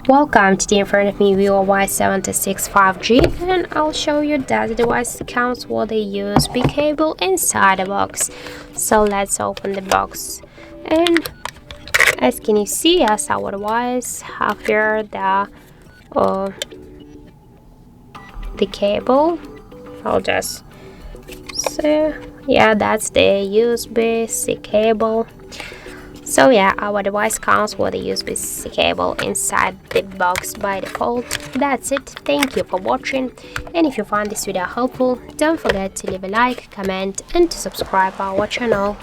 Welcome to the in front of me Vivo Y76 5G, and I'll show you that the device comes with a USB cable inside the box. So let's open the box, and as can you see, as our device have here the cable. I'll just say, yeah, that's the USB-C cable. So yeah, our device comes with a USB-C cable inside the box by default. That's it. Thank you for watching, and if you find this video helpful, don't forget to leave a like, comment, and to subscribe our channel.